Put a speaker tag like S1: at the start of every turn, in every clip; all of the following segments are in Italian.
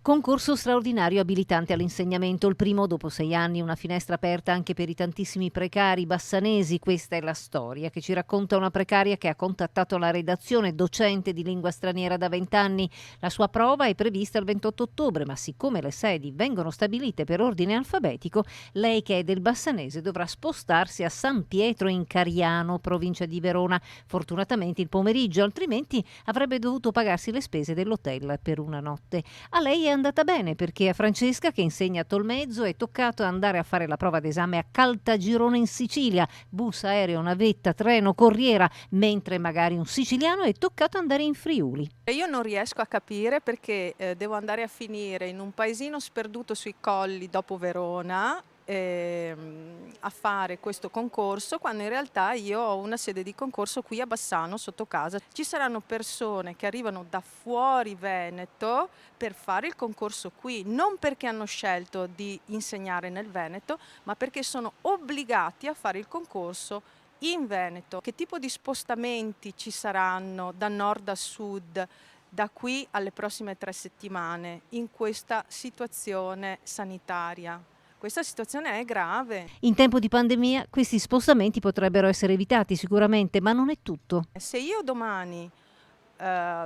S1: Concorso straordinario abilitante all'insegnamento, il primo dopo 6 anni, una finestra aperta anche per i tantissimi precari bassanesi. Questa è la storia che ci racconta una precaria che ha contattato la redazione, docente di lingua straniera da 20 anni. La sua prova è prevista il 28 ottobre, ma siccome le sedi vengono stabilite per ordine alfabetico, lei che è del Bassanese dovrà spostarsi a San Pietro in Cariano, provincia di Verona, fortunatamente il pomeriggio, altrimenti avrebbe dovuto pagarsi le spese dell'hotel per una notte. A lei è andata bene perché a Francesca, che insegna a Tolmezzo, è toccato andare a fare la prova d'esame a Caltagirone in Sicilia, bus, aereo, navetta, treno, corriera, mentre magari un siciliano è toccato andare in Friuli.
S2: E io non riesco a capire perché devo andare a finire in un paesino sperduto sui colli dopo Verona a fare questo concorso, quando in realtà io ho una sede di concorso qui a Bassano sotto casa. Ci saranno persone che arrivano da fuori Veneto per fare il concorso qui, non perché hanno scelto di insegnare nel Veneto, ma perché sono obbligati a fare il concorso in Veneto. Che tipo di spostamenti ci saranno da nord a sud da qui alle prossime 3 settimane in questa situazione sanitaria? Questa situazione è grave.
S1: In tempo di pandemia questi spostamenti potrebbero essere evitati sicuramente, ma non è tutto.
S2: Se io domani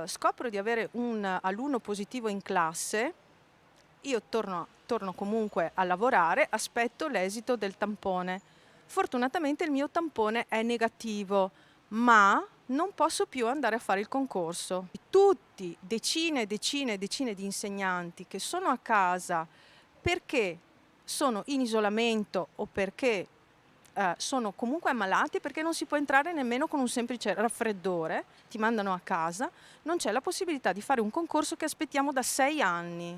S2: scopro di avere un alunno positivo in classe, io torno comunque a lavorare, aspetto l'esito del tampone. Fortunatamente il mio tampone è negativo, ma non posso più andare a fare il concorso. Tutti, decine e decine e decine di insegnanti che sono a casa perché sono in isolamento o perché sono comunque ammalati, perché non si può entrare nemmeno con un semplice raffreddore, ti mandano a casa, non c'è la possibilità di fare un concorso che aspettiamo da 6 anni.